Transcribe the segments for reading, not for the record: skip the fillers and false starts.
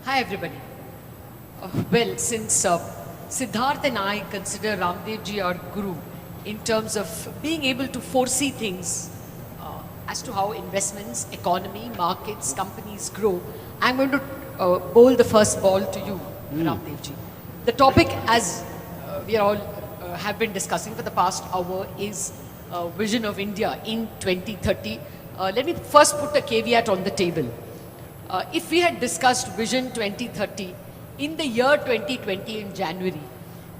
Hi everybody. Well, since Siddharth and I consider Raamdeo ji our guru in terms of being able to foresee things as to how investments, economy, markets, companies grow, I'm going to bowl the first ball to you, Raamdeo ji. The topic, as we all have been discussing for the past hour, is vision of India in 2030. Let me first put a caveat on the table. If we had discussed Vision 2030 in the year 2020 in January,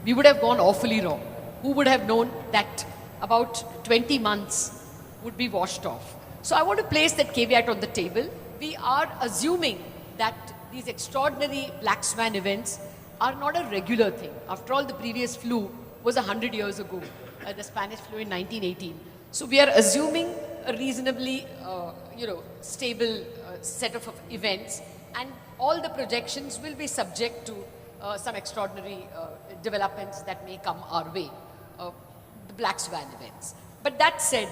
we would have gone awfully wrong. Who would have known that about 20 months would be washed off? So I want to place that caveat on the table. We are assuming that these extraordinary black swan events are not a regular thing. After all, the previous flu was 100 years ago, the Spanish flu in 1918. So we are assuming a reasonably, stable set of events, and all the projections will be subject to some extraordinary developments that may come our way, the black swan events. But that said,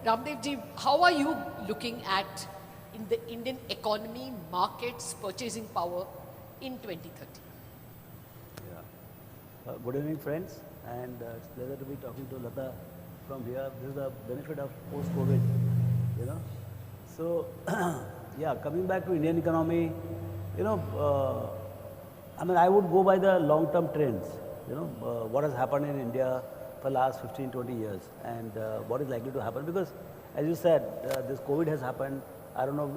Raamdeo ji, how are you looking at in the Indian economy, markets, purchasing power in 2030? Yeah. Good evening, friends, and it's a pleasure to be talking to Lata from here. This is the benefit of post-COVID, So, yeah, coming back to Indian economy, I would go by the long-term trends, what has happened in India for the last 15, 20 years and what is likely to happen. Because, as you said, this COVID has happened. I don't know,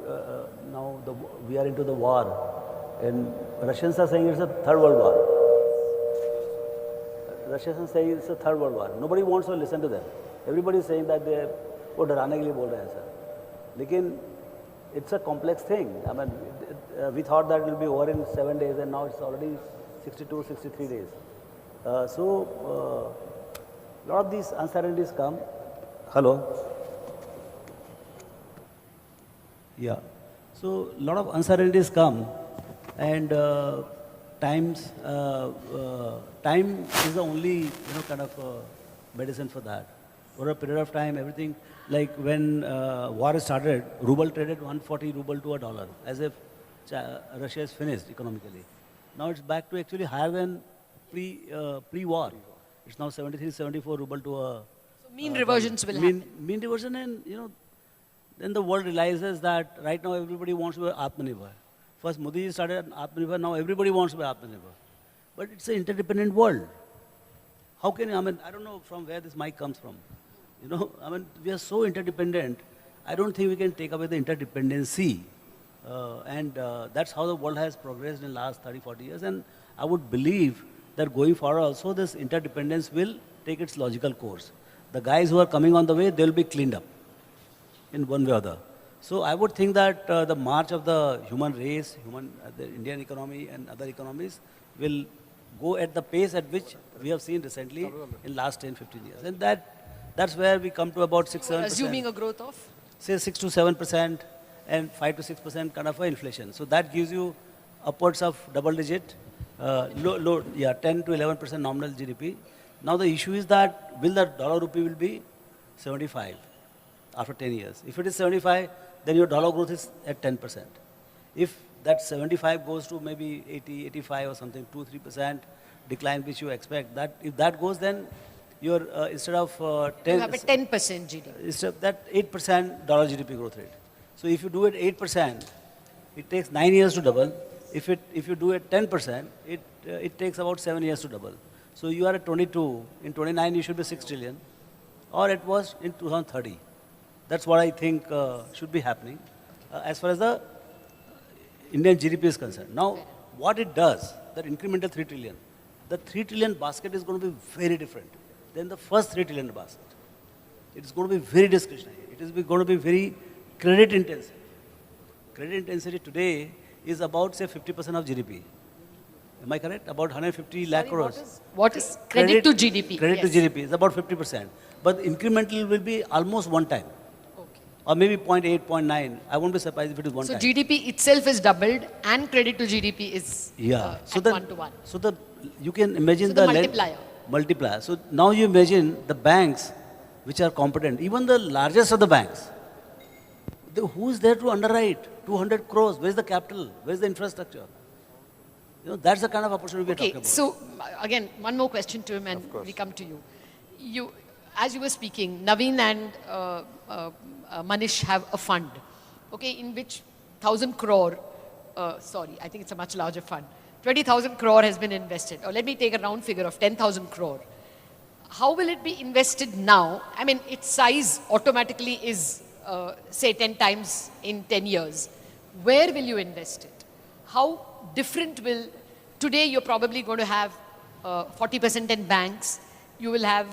now we are into the war, and Russians are saying it's a third world war. Russians are saying it's a third world war. Nobody wants to listen to them. Everybody is saying that they वो डराने के लिए बोल रहे हैं sir. लेकिन it's a complex thing. We thought that it will be over in 7 days, and now it's already 62, 63 days. A lot of these uncertainties come. Hello. Yeah. So a lot of uncertainties come, and time is the only kind of medicine for that. For a period of time, everything, like when war started, ruble traded 140 ruble to a dollar, as if Russia is finished economically. Now it's back to actually higher than pre-war. It's now 73, 74 ruble to a. So mean reversions will happen. Mean reversion, and then the world realizes that right now everybody wants to be Atmanirbhar. First Modi started Atmanirbhar, now everybody wants to be Atmanirbhar. But it's an interdependent world. How can I don't know from where this mic comes from. We are so interdependent. I don't think we can take away the interdependency. And that's how the world has progressed in the last 30, 40 years. And I would believe that going forward also this interdependence will take its logical course. The guys who are coming on the way, they'll be cleaned up in one way or other. So I would think that the march of the human race, the Indian economy and other economies will go at the pace at which we have seen recently in last 10, 15 years. And that's where we come to about 6, 7%. Assuming a growth of? Say 6 to 7% and 5 to 6% kind of inflation. So that gives you upwards of double digit, 10 to 11% nominal GDP. Now the issue is that will the dollar rupee will be 75 after 10 years. If it is 75, then your dollar growth is at 10%. If that 75 goes to maybe 80, 85 or something, 2, 3% decline which you expect, that if that goes, then your instead of 10, you have a 10% GDP. Instead of that 8% dollar GDP growth rate. So if you do it 8%, it takes 9 years to double. If you do it 10%, it takes about 7 years to double. So you are at 22. In 29, you should be 6 trillion, or it was in 2030. That's what I think should be happening as far as the Indian GDP is concerned. Now, what it does, that incremental 3 trillion, the 3 trillion basket is going to be very different than the first 3 trillion basket. It is going to be very discretionary. It is going to be very credit intensive. Credit intensity today is about, say, 50% of GDP. Am I correct? About 150 lakh crores. What is credit to GDP? Credit to GDP is about 50%. But incremental will be almost one time. Or maybe 0.8, 0.9. I won't be surprised if it is one time. So GDP itself is doubled and credit to GDP is at 1 to 1. So you can imagine the multiplier. So now you imagine the banks which are competent, even the largest of the banks. Who is there to underwrite 200 crores? Where is the capital? Where is the infrastructure? That's the kind of opportunity we're Okay, talking about. so again, one more question to him and we come to you. As you were speaking, Naveen and Manish have a fund, okay, in which 1,000 crore, sorry, I think it's a much larger fund. 20,000 crore has been invested. Or let me take a round figure of 10,000 crore. How will it be invested now? I mean, its size automatically is, say, 10 times in 10 years. Where will you invest it? How different will, today you're probably going to have 40% in banks. You will have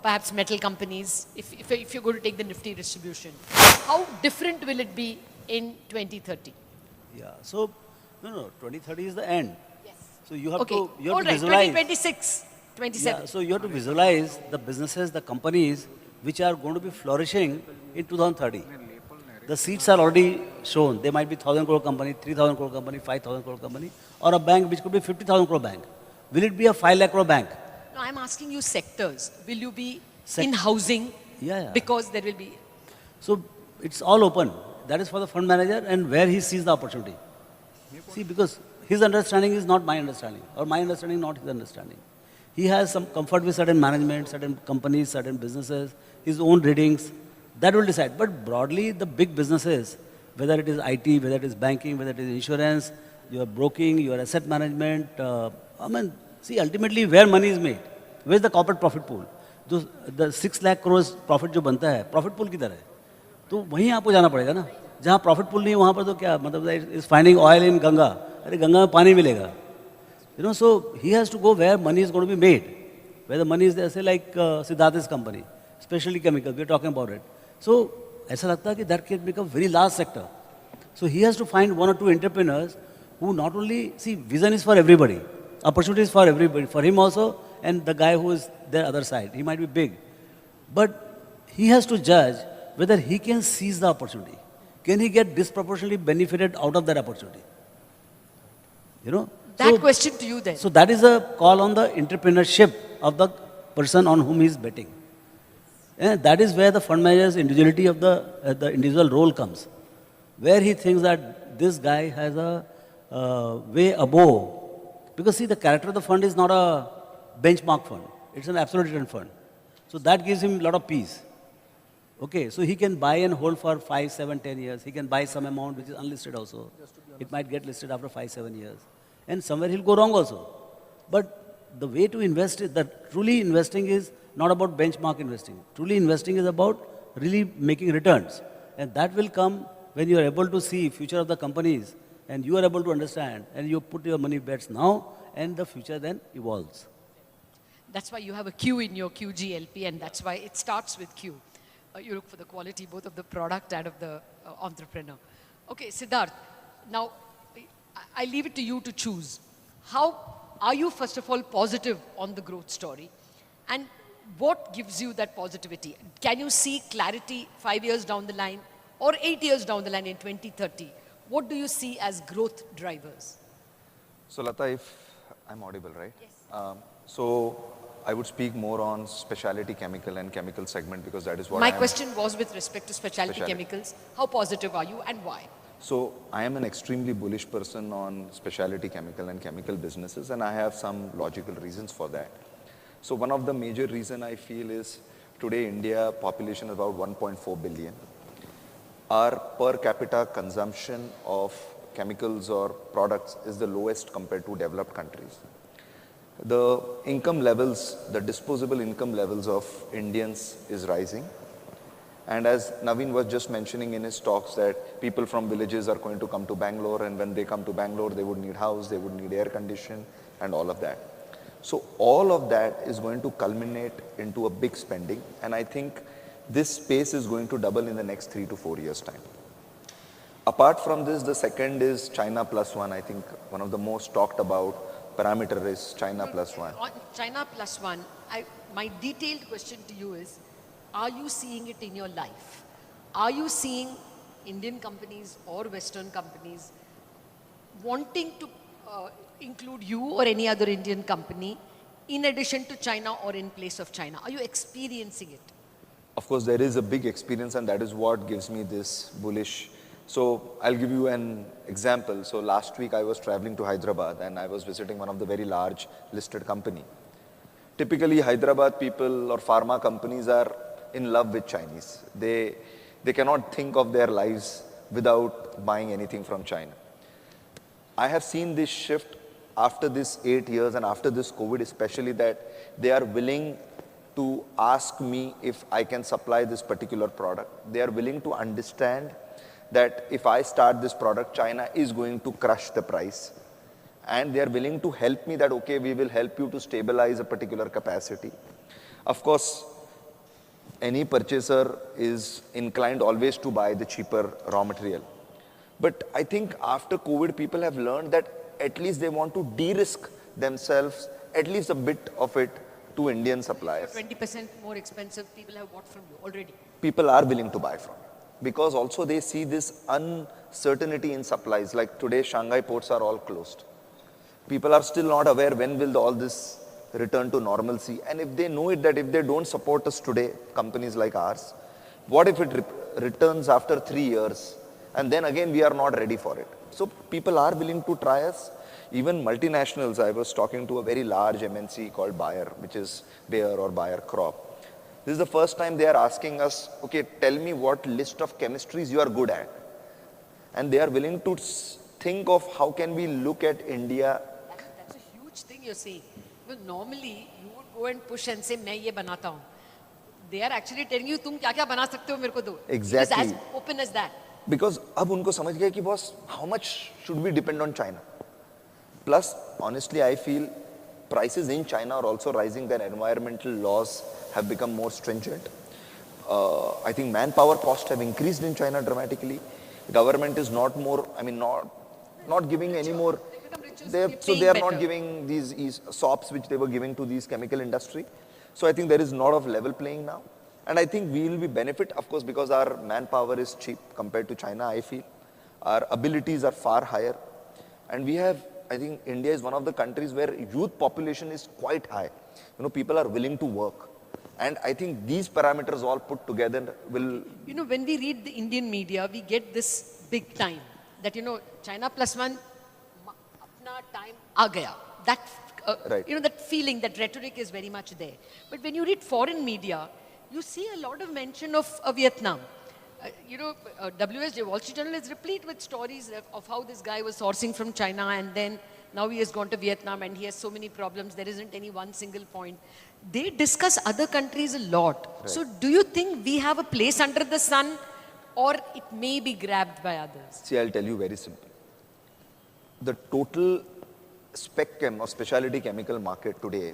perhaps metal companies if you're going to take the Nifty distribution. How different will it be in 2030? Yeah. So, no, 2030 is the end. Yes. So you have Okay. to, you have All to right, visualize. 2026, 27. Yeah, so you have to visualize the businesses, the companies which are going to be flourishing in 2030. The seeds are already shown. They might be 1,000 crore company, 3,000 crore company, 5,000 crore company, or a bank which could be 50,000 crore bank. Will it be a 5 lakh crore bank? No, I'm asking you sectors. Will you be Sec- in housing? Yeah. Because there will be. So it's all open. That is for the fund manager and where he sees the opportunity. See, because his understanding is not my understanding, or my understanding not his understanding. He has some comfort with certain management, certain companies, certain businesses, his own readings. That will decide. But broadly, the big businesses, whether it is IT, whether it is banking, whether it is insurance, your broking, your asset management, see, ultimately where money is made, where is the corporate profit pool? The 6 lakh crores profit जो बनता है, profit pool किधर है? तो वहीं आपको जाना पड़ेगा ना. जहाँ profit pool नहीं है, वहाँ पर तो क्या, मतलब is finding oil in Ganga. अरे गंगा में पानी मिलेगा. So he has to go where money is going to be made. Where the money is there, say like Siddharth's company, specialty chemicals, we're talking about it. So ऐसा लगता है कि that can become very large sector. So he has to find one or two entrepreneurs who not only, see, vision is for everybody. Opportunity is for everybody, for him also, and the guy who is there other side. He might be big. But he has to judge whether he can seize the opportunity. Can he get disproportionately benefited out of that opportunity? That question to you then. So that is a call on the entrepreneurship of the person on whom he is betting. And that is where the fund manager's individuality of the individual role comes. Where he thinks that this guy has a way above. Because see, the character of the fund is not a benchmark fund. It's an absolute return fund. So that gives him a lot of peace. Okay, so he can buy and hold for 5, 7, 10 years. He can buy some amount which is unlisted also. It might get listed after 5, 7 years. And somewhere he'll go wrong also. But the way to invest is that truly investing is not about benchmark investing. Truly investing is about really making returns. And that will come when you are able to see future of the companies and you are able to understand and you put your money bets now and the future then evolves. That's why you have a Q in your QGLP, and that's why it starts with Q. You look for the quality both of the product and of the entrepreneur. Okay, Siddharth, now I leave it to you to choose. How are you, first of all, positive on the growth story? And what gives you that positivity? Can you see clarity 5 years down the line or 8 years down the line in 2030? What do you see as growth drivers? So Lata, if I'm audible, right? Yes. So I would speak more on specialty chemical and chemical segment because that is what My question was with respect to specialty Specialty. chemicals. How positive are you and why? So I am an extremely bullish person on specialty chemical and chemical businesses, and I have some logical reasons for that. So one of the major reason I feel is today India population is about 1.4 billion. Our per capita consumption of chemicals or products is the lowest compared to developed countries. The income levels, the disposable income levels of Indians is rising. And as Naveen was just mentioning in his talks that people from villages are going to come to Bangalore, and when they come to Bangalore, they would need house, they would need air condition and all of that. So all of that is going to culminate into a big spending, and I think this space is going to double in the next 3 to 4 years' time. Apart from this, the second is China plus one. I think one of the most talked about parameter is China plus one. On China plus one, my detailed question to you is, are you seeing it in your life? Are you seeing Indian companies or Western companies wanting to include you or any other Indian company in addition to China or in place of China? Are you experiencing it? Of course, there is a big experience, and that is what gives me this bullish So I'll give you an example. So last week I was traveling to Hyderabad and I was visiting one of the very large listed company. Typically Hyderabad people or pharma companies are in love with Chinese. They cannot think of their lives without buying anything from China. I have seen this shift after this 8 years and after this COVID especially, that they are willing to ask me if I can supply this particular product. They are willing to understand that if I start this product, China is going to crush the price. And they are willing to help me that, okay, we will help you to stabilize a particular capacity. Of course, any purchaser is inclined always to buy the cheaper raw material. But I think after COVID, people have learned that at least they want to de-risk themselves, at least a bit of it, to Indian suppliers. 20% more expensive, people have bought from you already. People are willing to buy from you. Because also they see this uncertainty in supplies. Like today, Shanghai ports are all closed. People are still not aware when will all this return to normalcy. And if they know it, that if they don't support us today, companies like ours, what if it returns after 3 years? And then again, we are not ready for it. So people are willing to try us. Even multinationals, I was talking to a very large MNC called Bayer, which is Bayer or Bayer Crop. This is the first time they are asking us, okay, tell me what list of chemistries you are good at. And they are willing to think of how can we look at India. That's a huge thing you're saying. Because normally, you would go and push and say, मैं ये बनाता हूँ. They are actually telling you, तुम क्या क्या बना सकते हो मेरे को दो. Exactly. It is as open as that. Because अब उनको समझ गया कि boss, how much should we depend on China? Plus, honestly, I feel prices in China are also rising. Their environmental laws have become more stringent. I think manpower costs have increased in China dramatically. Government is not giving any more. So they are not giving these SOPs which they were giving to these chemical industry. So I think there is a lot of level playing now. And I think we will be benefit, of course, because our manpower is cheap compared to China, I feel. Our abilities are far higher. And we have, I think India is one of the countries where youth population is quite high. People are willing to work. And I think these parameters all put together will... when we read the Indian media, we get this big time. That, China plus one, apna time aa gaya. That, right. That feeling, that rhetoric is very much there. But when you read foreign media, you see a lot of mention of Vietnam. WSJ, Wall Street Journal is replete with stories of how this guy was sourcing from China and then now he has gone to Vietnam and he has so many problems. There isn't any one single point. They discuss other countries a lot. Right. So do you think we have a place under the sun or it may be grabbed by others? See, I'll tell you very simple. The total spec chem or specialty chemical market today,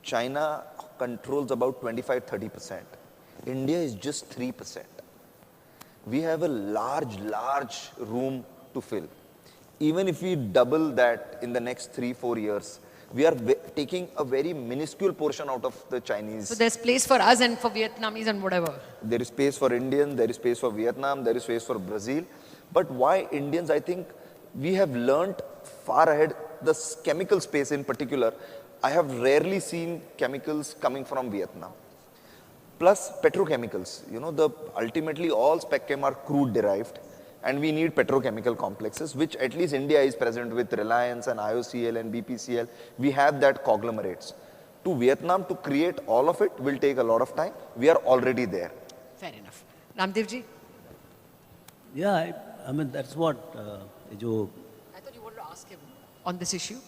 China controls about 25-30%. India is just 3%. We have a large room to fill. Even if we double that in the next 3-4 years, we are taking a very minuscule portion out of the Chinese. So there's place for us and for Vietnamese and whatever. There is space for Indian, there is space for Vietnam, there is space for Brazil. But why Indians? I think we have learnt far ahead. The chemical space in particular, I have rarely seen chemicals coming from Vietnam. Plus petrochemicals, ultimately all spec chem are crude derived and we need petrochemical complexes, which at least India is present with Reliance and IOCL and BPCL. We have that conglomerates. To Vietnam to create all of it will take a lot of time. We are already there. Fair enough. Raamdeo ji? Yeah, I mean, that's what, I thought you wanted to ask him on this issue.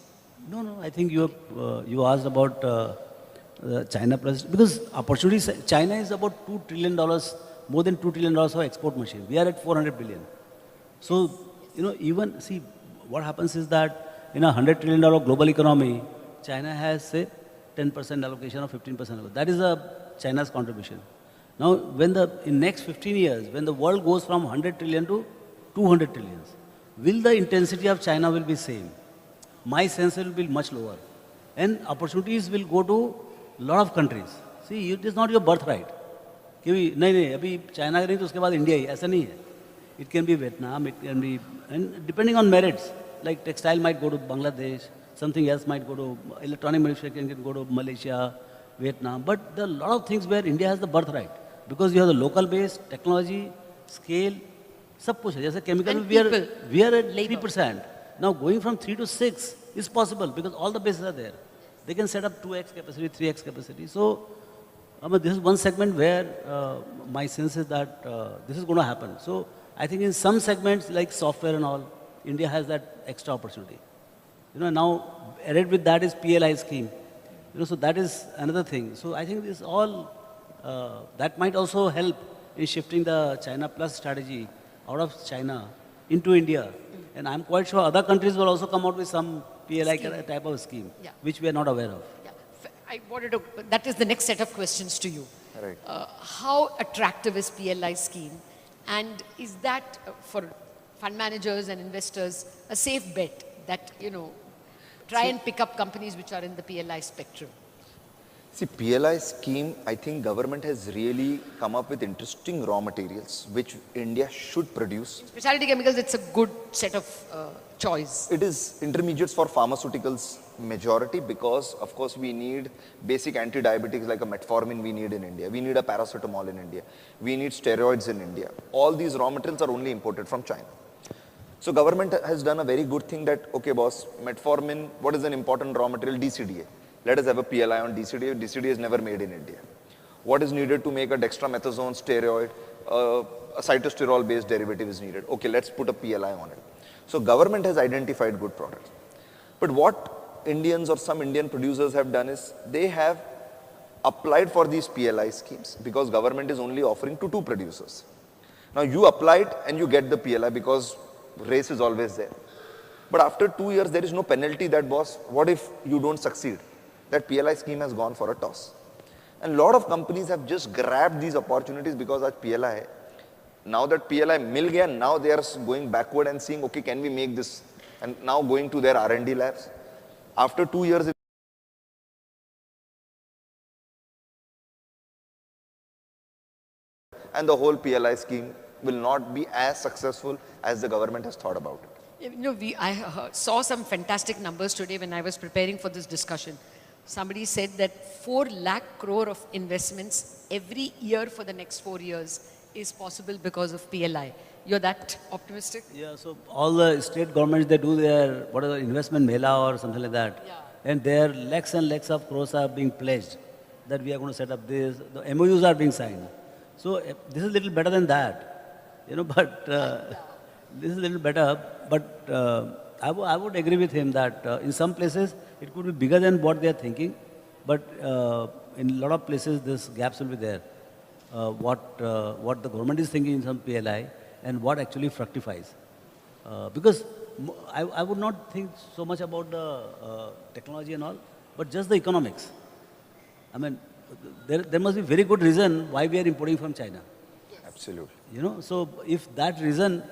No, I think you asked about China plus, because opportunities, China is about $2 trillion, more than $2 trillion of export machine. We are at 400 billion. So, even, see, what happens is that in a $100 trillion global economy, China has, say, 10% allocation or 15% allocation. That is China's contribution. Now, in next 15 years, when the world goes from 100 trillion to 200 trillions, will the intensity of China will be same? My sense will be much lower. And opportunities will go to a lot of countries. See, it is not your birthright. नहीं, अभी China का नहीं तो उसके बाद India ही, ऐसा नहीं है. It can be Vietnam, it can be, and depending on merits, like textile might go to Bangladesh, something else might go to, electronic manufacturing can go to Malaysia, Vietnam, but there are a lot of things where India has the birthright, because you have the local base, technology, scale, सब कुछ है जैसे chemical And में people, we are at labor. 3%. Now going from 3 to 6 is possible because all the bases are there. They can set up 2x capacity, 3x capacity. So I mean, this is one segment where my sense is that this is going to happen. So I think in some segments like software and all, India has that extra opportunity. You know, now added with that is PLI scheme. You know, so that is another thing. So I think this all that might also help in shifting the China Plus strategy out of China into India. And I'm quite sure other countries will also come out with some PLI Scheme. type of scheme, Yeah. which we are not aware of. Yeah. I wanted to, that is the next set of questions to you. Right. How attractive is PLI scheme? And is that for fund managers and investors a safe bet that, you know, try and pick up companies which are in the PLI spectrum? See, PLI scheme, I think government has really come up with interesting raw materials which India should produce. Specialty chemicals, it's a good set of choice. It is intermediates for pharmaceuticals majority because of course we need basic anti-diabetics like a metformin we need in India. We need a paracetamol in India. We need steroids in India. All these raw materials are only imported from China. So government has done a very good thing that, okay boss, metformin, what is an important raw material? DCDA. Let us have a PLI on DCDA. DCDA is never made in India. What is needed to make a dextromethasone steroid? A cytosterol based derivative is needed. Okay, let's put a PLI on it. So government has identified good products. But what Indians or some Indian producers have done is they have applied for these PLI schemes because government is only offering to 2 producers. Now you applied and you get the PLI because race is always there. But after 2 years, there is no penalty that boss, what if you don't succeed? That PLI scheme has gone for a toss. And a lot of companies have just grabbed these opportunities because of PLI hai. Now that PLI mil gaya, now they are going backward and seeing, okay, can we make this? And now going to their R&D labs. After 2 years, and the whole PLI scheme will not be as successful as the government has thought about it. You know, I saw some fantastic numbers today when I was preparing for this discussion. Somebody said that 4 lakh crore of investments every year for the next 4 years is possible because of PLI. You're that optimistic? Yeah, so all the state governments, they do their, whatever, investment mela or something like that. Yeah. And there lakhs and lakhs of crores are being pledged that we are going to set up this. The MOUs are being signed. So this is a little better than that, you know, but this is a little better. But I would agree with him that in some places it could be bigger than what they are thinking. But in a lot of places, this gaps will be there. What the government is thinking in some PLI and what actually fructifies. Because I would not think so much about the technology and all, but just the economics. I mean, there must be very good reason why we are importing from China. Absolutely. You know, so if that reason,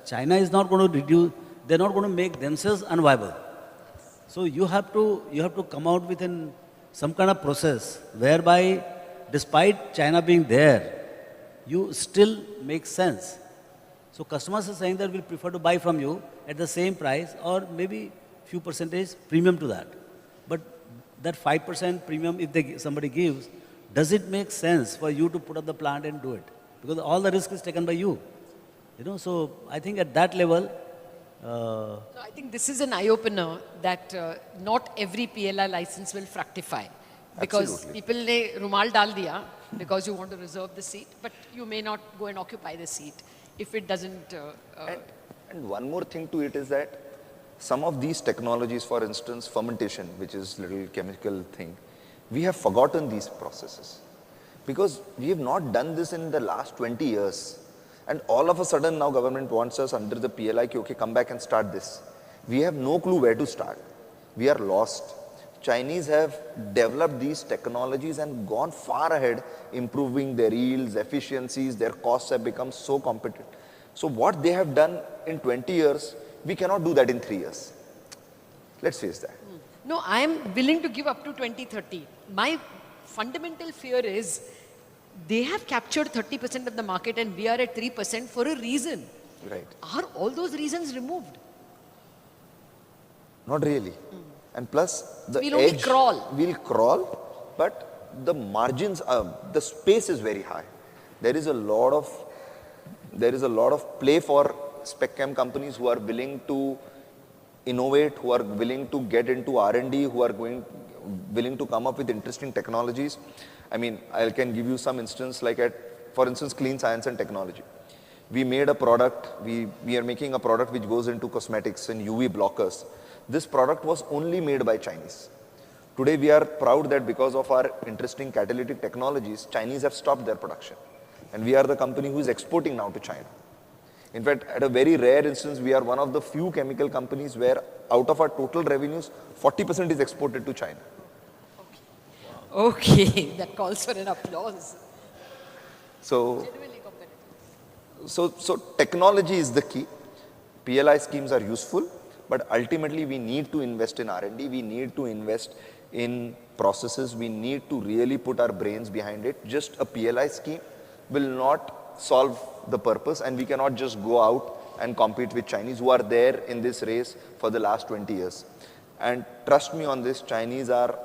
China is not going to reduce, they're not going to make themselves unviable. So you have to come out with some kind of process whereby, despite China being there, you still make sense. So customers are saying that we'll prefer to buy from you at the same price or maybe few percentage premium to that. But that 5% premium, if somebody gives, does it make sense for you to put up the plant and do it? Because all the risk is taken by you. You know, so I think at that level. So I think this is an eye-opener that not every PLI license will fructify. Because Absolutely. people ne rumal dal diya because you want to reserve the seat, but you may not go and occupy the seat if it doesn't. And one more thing to it is that some of these technologies, for instance, fermentation, which is little chemical thing, we have forgotten these processes. Because we have not done this in the last 20 years. And all of a sudden now government wants us under the PLI, okay, come back and start this. We have no clue where to start. We are lost. Chinese have developed these technologies and gone far ahead, improving their yields, efficiencies, their costs have become so competitive. So what they have done in 20 years, we cannot do that in 3 years. Let's face that. No, I am willing to give up to 2030. My fundamental fear is they have captured 30% of the market and we are at 3% for a reason. Right. Are all those reasons removed? Not really. And plus, the We'll only edge, crawl. we'll crawl, but the margins, the space is very high. There is a lot of There is a lot of play for spec chem companies who are willing to innovate, who are willing to get into R&D, who are willing to come up with interesting technologies. I mean, I can give you some instance like for instance, clean science and technology. We made a product, we are making a product which goes into cosmetics and UV blockers. This product was only made by Chinese. Today we are proud that because of our interesting catalytic technologies, Chinese have stopped their production. And we are the company who is exporting now to China. In fact, at a very rare instance, we are one of the few chemical companies where out of our total revenues, 40% is exported to China. Okay, that calls for an applause. So, Genuinely competitive. so technology is the key. PLI schemes are useful, but ultimately we need to invest in R&D, we need to invest in processes, we need to really put our brains behind it. Just a PLI scheme will not solve the purpose, and we cannot just go out and compete with Chinese who are there in this race for the last 20 years. And trust me on this, Chinese are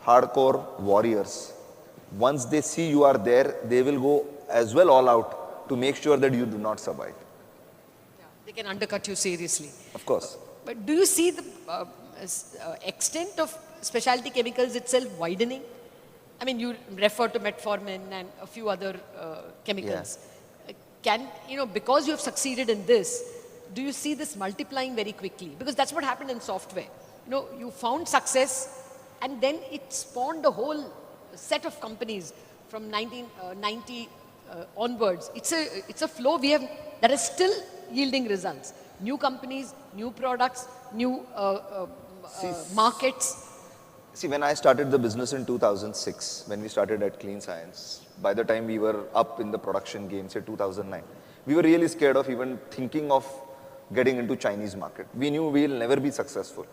hardcore warriors. Once they see you are there, they will go as well all out to make sure that you do not survive. Yeah, they can undercut you seriously. Of course. But do you see the extent of specialty chemicals itself widening? I mean, you refer to metformin and a few other chemicals. Can, because you have succeeded in this, do you see this multiplying very quickly? Because that's what happened in software. You found success and then it spawned a whole set of companies from 1990 onwards. It's a flow that is still yielding results. New companies, new products, new markets. See, when I started the business in 2006, when we started at Clean Science, by the time we were up in the production game, say 2009, we were really scared of even thinking of getting into Chinese market. We knew we will never be successful.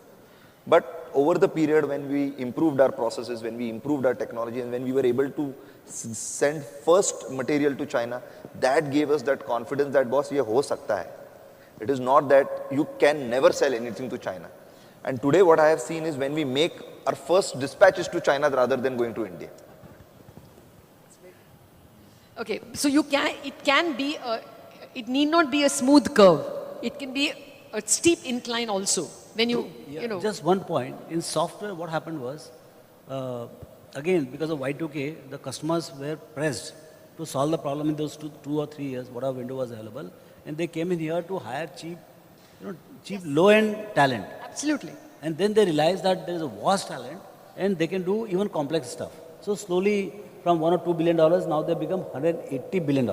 But over the period when we improved our processes, when we improved our technology, and when we were able to send first material to China, that gave us that confidence that, boss, ye ho sakta hai. It is not that you can never sell anything to China. And today what I have seen is when we make our first dispatches to China rather than going to India. Okay, so it need not be a smooth curve. It can be a steep incline also. When Just one point. In software, what happened was, again, because of Y2K, the customers were pressed to solve the problem in those two or 3 years, whatever window was available, and they came in here to hire cheap, low-end talent. Absolutely. And then they realized that there is a vast talent, and they can do even complex stuff. So slowly, from $1 or $2 billion, now they become $180 billion.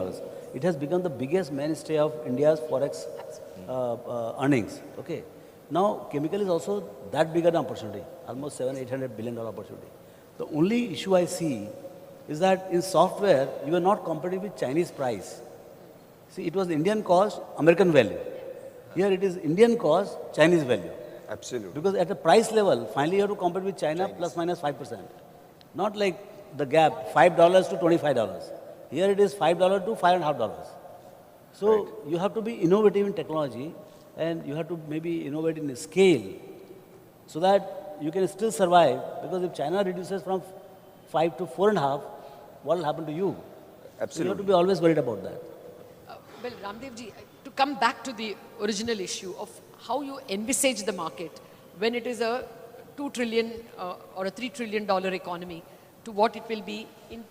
It has become the biggest mainstay of India's forex earnings. Okay. Now, chemical is also that bigger an opportunity, almost $700-800 billion opportunity. The only issue I see is that in software, you are not competing with Chinese price. See, it was Indian cost, American value. Here it is Indian cost, Chinese value. Absolutely. Because at a price level, finally you have to compete with China plus minus 5%. Not like the gap, $5 to $25. Here it is $5 to $5.50. So you have to be innovative in technology, and you have to maybe innovate in scale so that you can still survive, because if China reduces from 5 to 4.5, what will happen to you? Absolutely. So you have to be always worried about that. Well, Raamdeo ji, to come back to the original issue of how you envisage the market when it is a $2 trillion or a $3 trillion economy to what it will be in,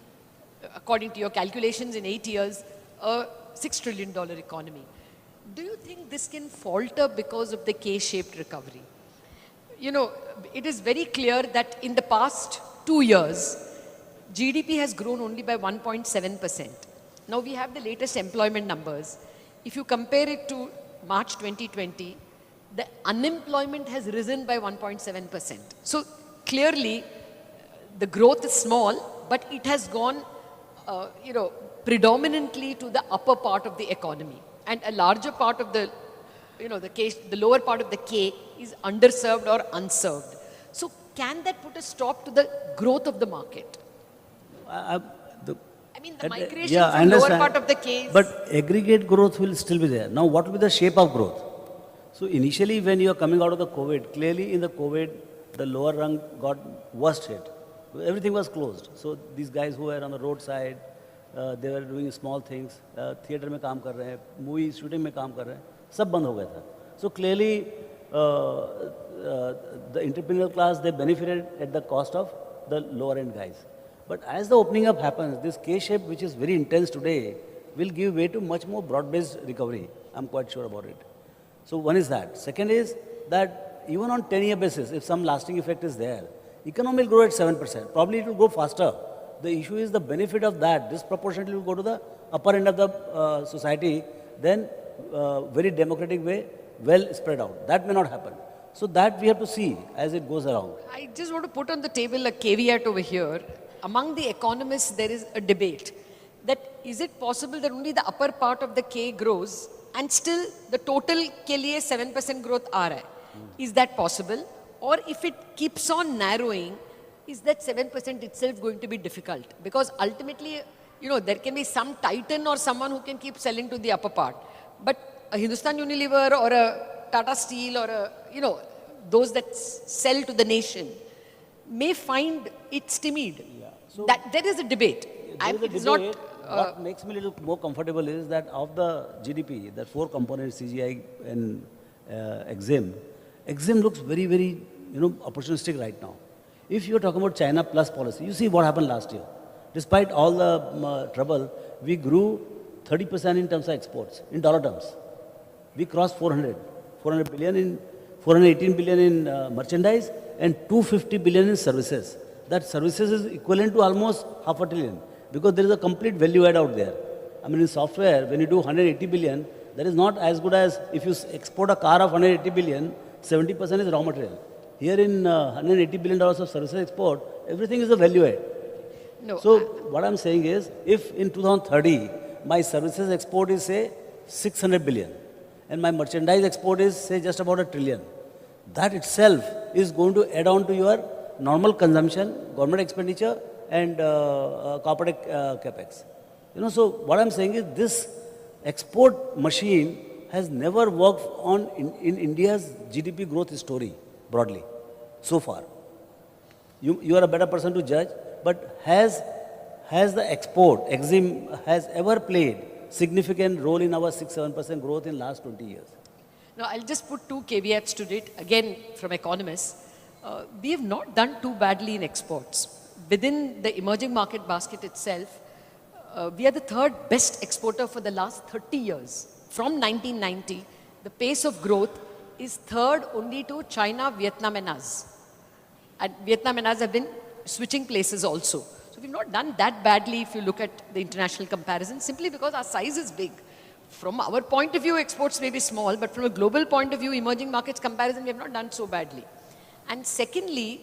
according to your calculations in 8 years, a $6 trillion economy. Do you think this can falter because of the K-shaped recovery? It is very clear that in the past 2 years, GDP has grown only by 1.7%. Now we have the latest employment numbers. If you compare it to March 2020, the unemployment has risen by 1.7%. So clearly, the growth is small, but it has gone, predominantly to the upper part of the economy. And a larger part of the lower part of the K is underserved or unserved. So can that put a stop to the growth of the market? The migration from lower part of the K is... But aggregate growth will still be there. Now, what will be the shape of growth? So initially, when you are coming out of the COVID, clearly in the COVID, the lower rung got worst hit. Everything was closed. So these guys who were on the roadside, they were doing small things, theater में काम कर रहे हैं, movie shooting में काम कर रहे हैं, सब बंद हो गया था. So clearly, the entrepreneurial class, they benefited at the cost of the lower end guys. But as the opening up happens, this K-shape, which is very intense today, will give way to much more broad-based recovery. I'm quite sure about it. So one is that. Second is that even on 10-year basis, if some lasting effect is there, economy will grow at 7%. Probably it will go faster. The issue is the benefit of that disproportionately will go to the upper end of the society, then very democratic way, well spread out. That may not happen. So that we have to see as it goes along. I just want to put on the table a caveat over here. Among the economists, there is a debate that is it possible that only the upper part of the K grows and still the total के लिए 7% growth आ रहा है? Is that possible? Or if it keeps on narrowing, is that 7% itself going to be difficult? Because ultimately, you know, there can be some titan or someone who can keep selling to the upper part. But a Hindustan Unilever or a Tata Steel or a, you know, those that sell to the nation may find it stymied. Yeah. So that there is a debate. It's not. What makes me a little more comfortable is that of the GDP, the four components, CGI and EXIM looks very, very, opportunistic right now. If you're talking about China plus policy, you see what happened last year. Despite all the trouble, we grew 30% in terms of exports, in dollar terms. We crossed 418 billion in merchandise and 250 billion in services. That services is equivalent to almost half a trillion because there is a complete value add out there. I mean, in software, when you do 180 billion, that is not as good as if you export a car of 180 billion, 70% is raw material. Here in $180 billion of services export, everything is a value add. No, So what I'm saying is, if in 2030, my services export is say 600 billion and my merchandise export is say just about a trillion, that itself is going to add on to your normal consumption, government expenditure and corporate capex. So what I'm saying is this export machine has never worked on in India's GDP growth story broadly so far. You are a better person to judge, but has the export, EXIM, has ever played significant role in our 6-7% growth in last 20 years? Now, I'll just put two caveats to it, again from economists. We have not done too badly in exports. Within the emerging market basket itself, we are the third best exporter for the last 30 years. From 1990, the pace of growth is third only to China, Vietnam and us. And Vietnam and us have been switching places also. So we've not done that badly if you look at the international comparison, simply because our size is big. From our point of view, exports may be small, but from a global point of view, emerging markets comparison, we have not done so badly. And secondly,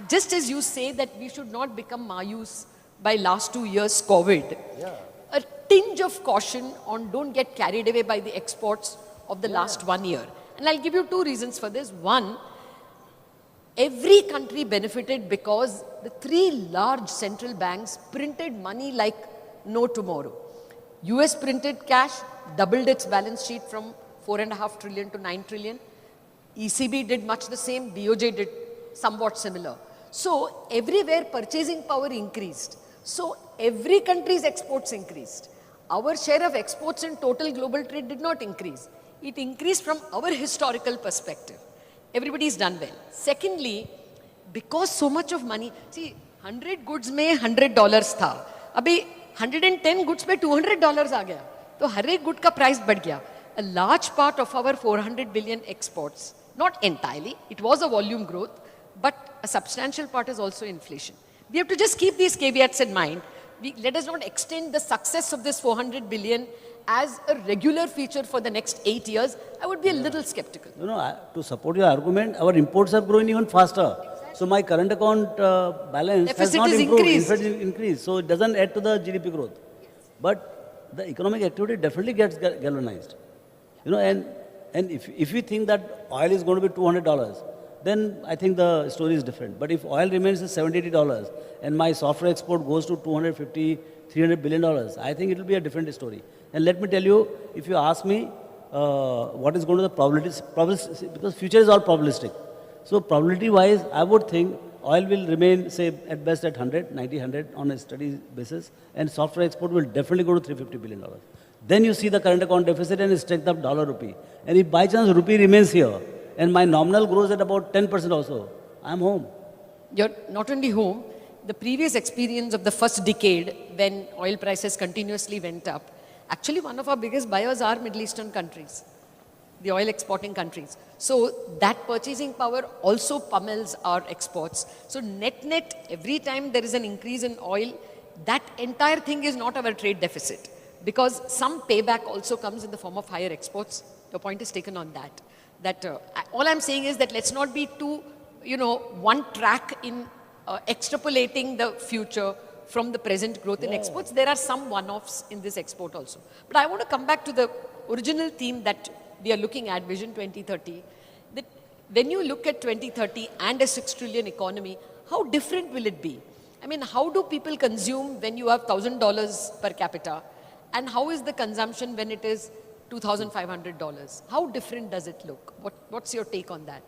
just as you say that we should not become mayus by last 2 years COVID, a tinge of caution on don't get carried away by the exports of the last 1 year. And I'll give you two reasons for this. One, every country benefited because the three large central banks printed money like no tomorrow. US printed cash, doubled its balance sheet from 4.5 trillion to 9 trillion. ECB did much the same, BOJ did somewhat similar. So everywhere purchasing power increased. So every country's exports increased. Our share of exports in total global trade did not increase. It increased from our historical perspective. Everybody's done well. Secondly, because so much of money, see, 100 goods में $100 था. अभी 110 goods पे $200 आ गया. तो हर एक good का price बढ़ गया. A large part of our 400 billion exports, not entirely, it was a volume growth, but a substantial part is also inflation. We have to just keep these caveats in mind. Let us not extend the success of this 400 billion as a regular feature for the next 8 years. I would be a little skeptical. To support your argument, our imports are growing even faster. So my current account balance Deficit has not is improved, increased. in fact, increased. So it doesn't add to the GDP growth. But the economic activity definitely gets galvanized. And if we think that oil is going to be $200, then I think the story is different. But if oil remains at $70, $80 and my software export goes to $250, $300 billion, I think it will be a different story. And let me tell you, if you ask me what is going to the probability, because future is all probabilistic. So probability-wise, I would think oil will remain, say, at best at 100, 90, 100 on a steady basis, and software export will definitely go to $350 billion. Then you see the current account deficit and strength of dollar rupee. And if by chance rupee remains here, and my nominal grows at about 10% also, I'm home. You're not only home, the previous experience of the first decade when oil prices continuously went up, actually one of our biggest buyers are Middle Eastern countries, the oil exporting countries. So that purchasing power also pummels our exports. So net, every time there is an increase in oil, that entire thing is not our trade deficit, because some payback also comes in the form of higher exports. Your point is taken on that. All I'm saying is that let's not be too, one track in extrapolating the future from the present growth in exports. There are some one-offs in this export also. But I want to come back to the original theme that we are looking at, Vision 2030. That when you look at 2030 and a 6 trillion economy, how different will it be? I mean, how do people consume when you have $1,000 per capita? And how is the consumption when it is $2,500? How different does it look? What's your take on that?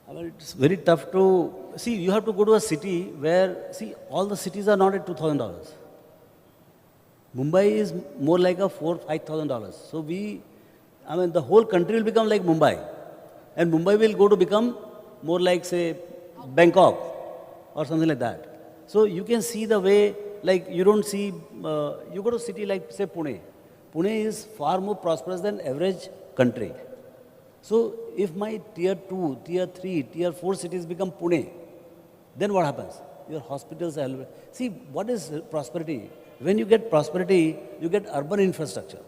Well, it's very tough to see. You have to go to a city where, all the cities are not at $2,000. Mumbai is more like a $4,000-5,000. So the whole country will become like Mumbai, and Mumbai will go to become more like, say, Bangkok or something like that. So you can see the way, like you don't see. You go to a city like, say, Pune. Pune is far more prosperous than average country. So if my tier 2, tier 3, tier 4 cities become Pune, then what happens? Your hospitals are... See, what is prosperity? When you get prosperity, you get urban infrastructure.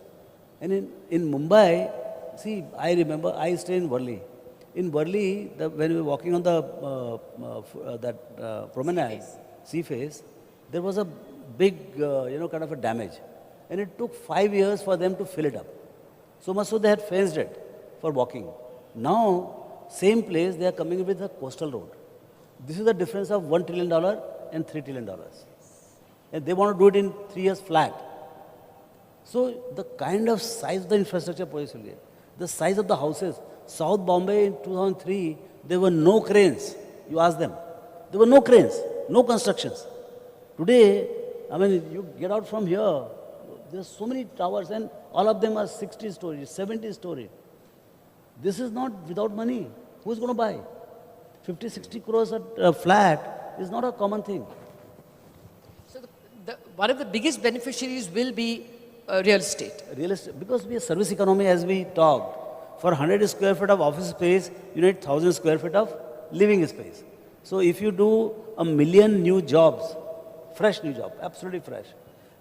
And in Mumbai, I remember, I stay in Worli. In Worli, when we were walking on the promenade, sea face, there was a big, kind of a damage. And it took 5 years for them to fill it up. So much so they had fenced it for walking. Now, same place, they are coming with a coastal road. This is the difference of $1 trillion and $3 trillion. And they want to do it in 3 years flat. So the kind of size of the infrastructure projects will get, the size of the houses. South Bombay in 2003, there were no cranes. You ask them. There were no cranes, no constructions. Today, you get out from here, there's so many towers and all of them are 60 stories, 70 stories. This is not without money. Who's going to buy? 50, 60 crores a flat is not a common thing. So one of the biggest beneficiaries will be real estate. Real estate, because we are service economy, as we talked. For 100 square feet of office space, you need 1,000 square feet of living space. So if you do 1 million new jobs, fresh new job, absolutely fresh,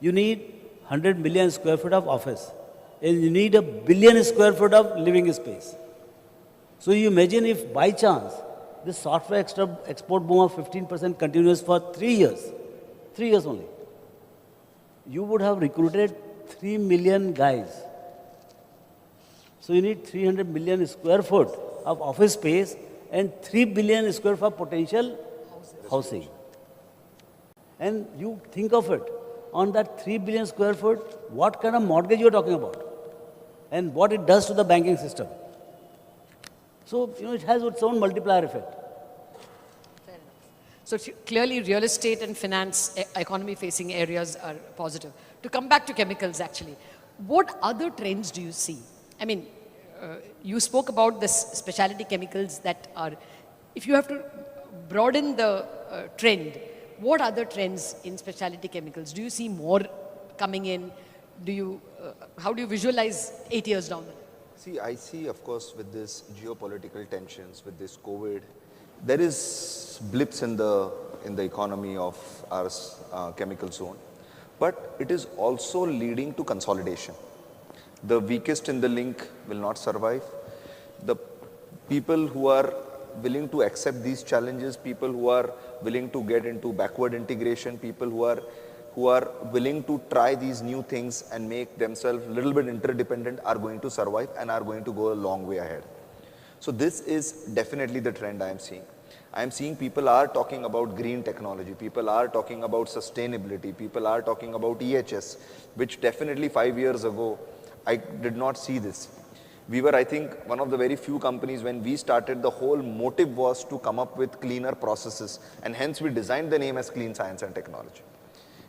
you need 100 million square feet of office. And you need 1 billion square feet of living space. So you imagine if by chance this software export boom of 15% continues for 3 years, 3 years only, you would have recruited 3 million guys. So you need 300 million square foot of office space and 3 billion square foot of potential housing. And you think of it, on that 3 billion square foot, what kind of mortgage you are talking about? And what it does to the banking system. So, it has its own multiplier effect. Fair enough. So clearly real estate and finance, economy facing areas are positive. To come back to chemicals actually, what other trends do you see? I mean, you spoke about the specialty chemicals that are, if you have to broaden the trend, what other trends in specialty chemicals? Do you see more coming in? How do you visualize 8 years down the line? See, I see, of course, with this geopolitical tensions, with this COVID, there is blips in the economy of our chemical zone, but it is also leading to consolidation. The weakest in the link will not survive. The people who are willing to accept these challenges, people who are willing to get into backward integration, people who are willing to try these new things and make themselves a little bit interdependent are going to survive and are going to go a long way ahead. So this is definitely the trend I am seeing. I am seeing people are talking about green technology, people are talking about sustainability, people are talking about EHS, which definitely 5 years ago, I did not see this. We were, I think, one of the very few companies when we started, the whole motive was to come up with cleaner processes, and hence we designed the name as Clean Science and Technology.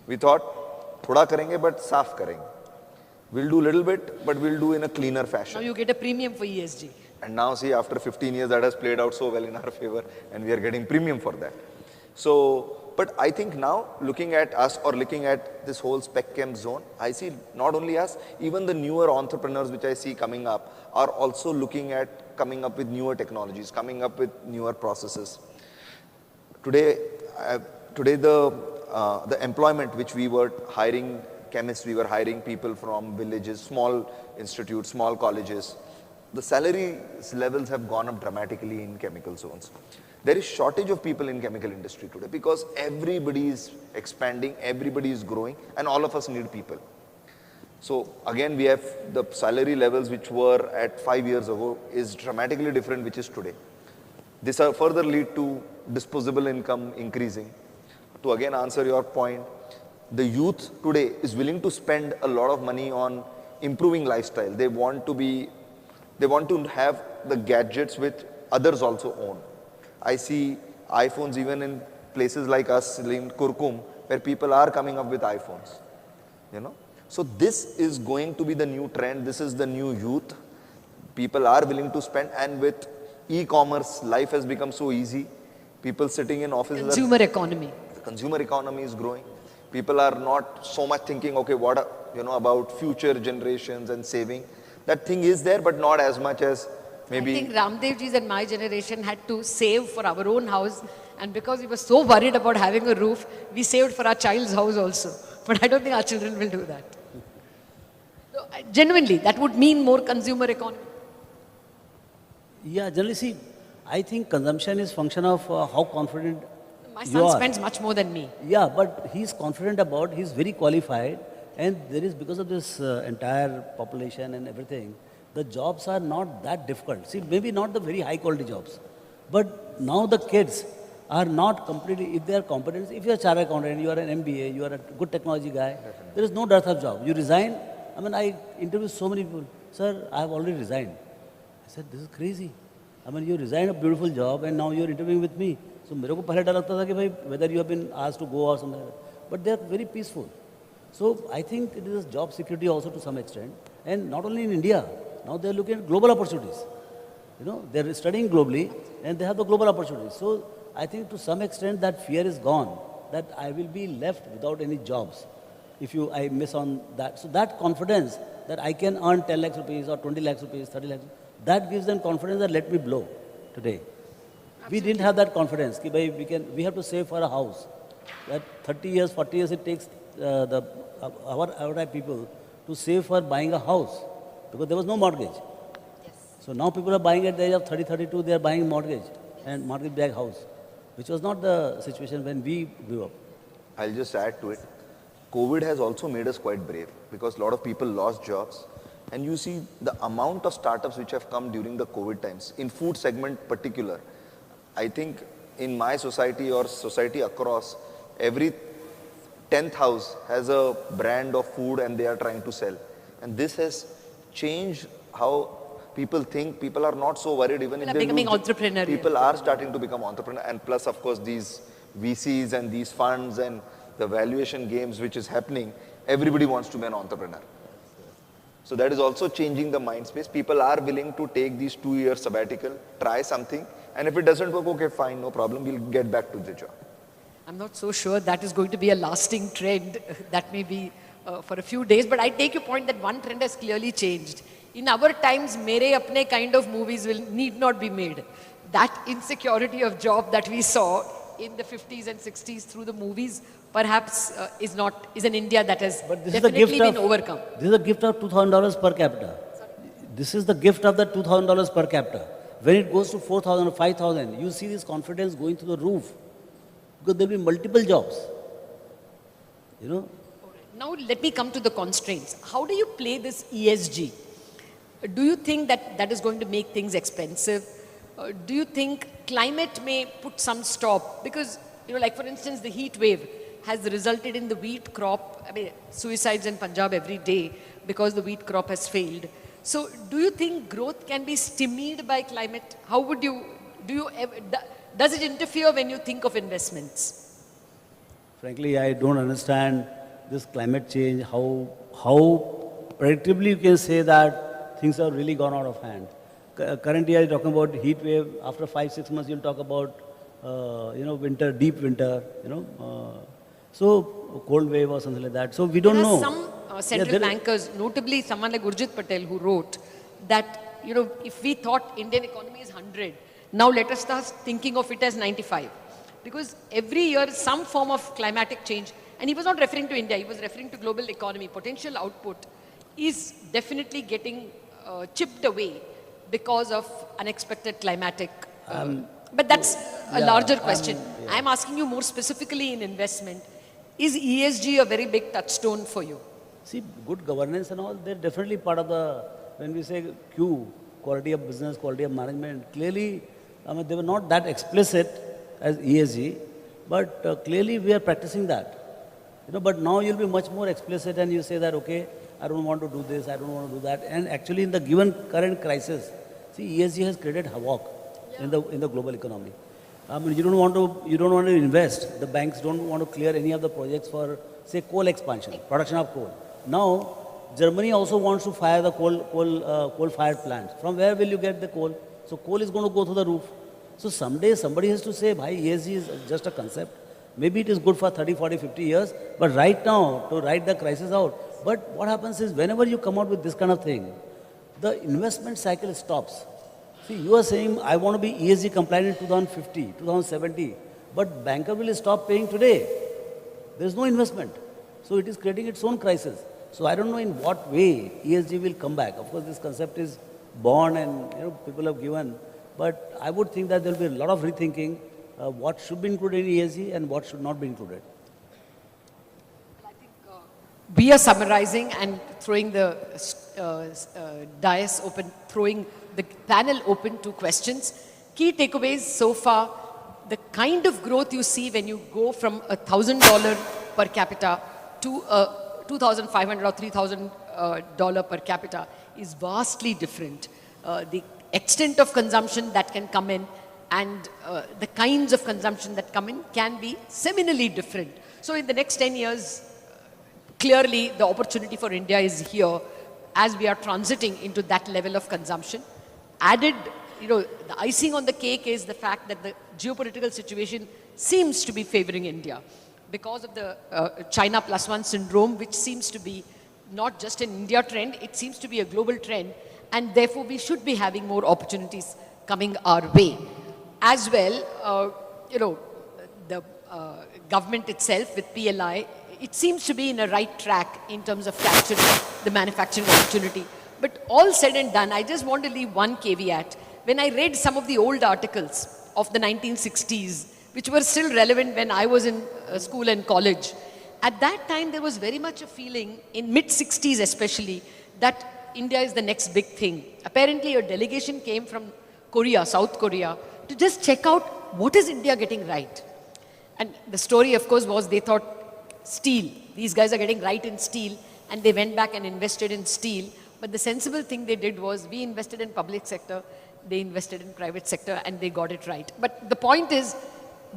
We thought, thoda karenge but saaf karenge. We'll do little bit, but we'll do in a cleaner Now fashion. you get a premium for ESG. And now see, after 15 years, that has played out so well in our favor, and we are getting premium for that. So, but I think now, looking at us or looking at this whole spec chem zone, I see not only us, even the newer entrepreneurs which I see coming up are also looking at coming up with newer technologies, coming up with newer processes. Today, the employment which we were hiring chemists, we were hiring people from villages, small institutes, small colleges. The salary levels have gone up dramatically in chemical zones. There is shortage of people in chemical industry today because everybody is expanding, everybody is growing, and all of us need people. So again, we have the salary levels which were at 5 years ago is dramatically different, which is today. This further lead to disposable income increasing. To again answer your point, the youth today is willing to spend a lot of money on improving lifestyle. They want to have the gadgets which others also own. I see iPhones even in places like us in Kurkum, where people are coming up with iPhones, you know. So this is going to be the new trend. This is the new youth. People are willing to spend, and with e-commerce, life has become so easy. People sitting in offices. Consumer economy. The consumer economy is growing. People are not so much thinking, okay, about future generations and saving. That thing is there, but not as much as maybe. I think Raamdeo ji's and my generation had to save for our own house, and because we were so worried about having a roof, we saved for our child's house also. But I don't think our children will do that. So, genuinely, that would mean more consumer economy. Yeah, generally, see, I think consumption is function of how confident My you son are. spends much more than me. Yeah, but he's confident about, he's very qualified, and there is, because of this entire population and everything, the jobs are not that difficult. See, maybe not the very high quality jobs, but now the kids are not completely, if they are competent, if you are a chartered accountant, you are an MBA, you are a good technology guy, there is no dearth of job. You resign. I mean, I interview so many people, sir, I have already resigned. I said, this is crazy. I mean, you resigned a beautiful job and now you're interviewing with me. So, मेरे को पहले डर लगता था कि भाई whether you have been asked to go or something like that. But they are very peaceful. So, I think it is job security also to some extent. And not only in India, now they are looking at global opportunities. You know, they are studying globally and they have the global opportunities. So, I think to some extent that fear is gone, that I will be left without any jobs if I miss on that. So, that confidence that I can earn 10 lakhs rupees or 20 lakhs rupees, 30 lakhs, that gives them confidence that let me blow today. We didn't have that confidence. Ki bhai, we have to save for a house. That 30 years, 40 years it takes our type people to save for buying a house because there was no mortgage. Yes. So now people are buying at the age of 30, 32, they are buying mortgage and mortgage-backed house, which was not the situation when we grew up. I'll just add to it. COVID has also made us quite brave because a lot of people lost jobs. And you see the amount of startups which have come during the COVID times, in food segment particular. I think in my society or society across, every 10th house has a brand of food and they are trying to sell. And this has changed how people think. People are not so worried even People if are they becoming lose. entrepreneurial. People are starting to become entrepreneur, and plus of course these VCs and these funds and the valuation games which is happening, everybody wants to be an entrepreneur. So that is also changing the mind space. People are willing to take these 2 years sabbatical, try something, and if it doesn't work, okay, fine, no problem, we'll get back to the job. I'm not so sure that is going to be a lasting trend. That may be for a few days, but I take your point that one trend has clearly changed. In our times, mere apne kind of movies need not be made. That insecurity of job that we saw in the 50s and 60s through the movies perhaps is an India that has definitely been overcome. This is a gift of $2,000 per capita. This is the gift of the $2,000 per capita. When it goes to 4,000 or 5,000, you see this confidence going through the roof because there will be multiple jobs. You know. Now let me come to the constraints. How do you play this ESG? Do you think that is going to make things expensive? Do you think climate may put some stop? Because, like for instance, the heat wave has resulted in the wheat crop, suicides in Punjab every day because the wheat crop has failed. So do you think growth can be stymied by climate? How would you, does it interfere when you think of investments? Frankly, I don't understand this climate change, how predictably you can say that things have really gone out of hand. Currently, you're talking about heat wave. After 5-6 months, you'll talk about, winter, deep winter, so cold wave or something like that. So we don't know. Some central bankers, notably someone like Urjit Patel, who wrote that, if we thought Indian economy is 100, now let us start thinking of it as 95. Because every year some form of climatic change, and he was not referring to India, he was referring to global economy, potential output is definitely getting chipped away because of unexpected climatic. But that's a larger question. I'm asking you more specifically in investment. Is ESG a very big touchstone for you? See, good governance and all, they're definitely part of the, when we say Q, quality of business, quality of management, clearly, they were not that explicit as ESG, but clearly we are practicing that. But now you'll be much more explicit and you say that, okay, I don't want to do this, I don't want to do that. And actually in the given current crisis, see, ESG has created havoc in the global economy. You don't want to invest. The banks don't want to clear any of the projects for, say, coal expansion, production of coal. Now, Germany also wants to fire the coal-fired plants. From where will you get the coal? So coal is going to go through the roof. So someday somebody has to say, bhai, ESG is just a concept. Maybe it is good for 30, 40, 50 years, but right now, to ride the crisis out. But what happens is, whenever you come out with this kind of thing, the investment cycle stops. See, you are saying, I want to be ESG compliant in 2050, 2070, but banker will stop paying today. There is no investment. So it is creating its own crisis. So I don't know in what way ESG will come back. Of course, this concept is born and people have given, but I would think that there will be a lot of rethinking what should be included in ESG and what should not be included. I think we are summarizing and throwing the dais open, throwing the panel open to questions. Key takeaways so far: the kind of growth you see when you go from $1,000 per capita to $2,500 or $3,000 per capita is vastly different. The extent of consumption that can come in and the kinds of consumption that come in can be seminally different. So in the next 10 years, clearly the opportunity for India is here as we are transiting into that level of consumption. Added, the icing on the cake is the fact that the geopolitical situation seems to be favoring India because of the China +1 syndrome, which seems to be not just an India trend, it seems to be a global trend, and therefore we should be having more opportunities coming our way. As well, the government itself with PLI, it seems to be in a right track in terms of capturing the manufacturing opportunity. But all said and done, I just want to leave one caveat. When I read some of the old articles of the 1960s, which were still relevant when I was in school and college, at that time there was very much a feeling, in mid-60s especially, that India is the next big thing. Apparently a delegation came from Korea, South Korea, to just check out what is India getting right. And the story, of course, was they thought steel. These guys are getting right in steel, and they went back and invested in steel. But the sensible thing they did was, we invested in public sector, they invested in private sector, and they got it right. But the point is,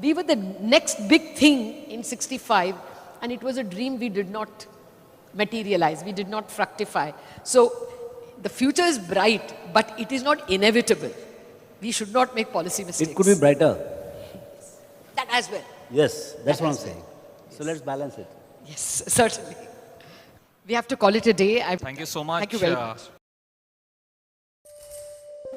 we were the next big thing in 65, and it was a dream we did not materialize, we did not fructify. So the future is bright, but it is not inevitable. We should not make policy mistakes. It could be brighter. That as well. Yes, that's what I'm saying. So let's balance it. Yes, certainly. We have to call it a day. Thank you so much. Thank you very much.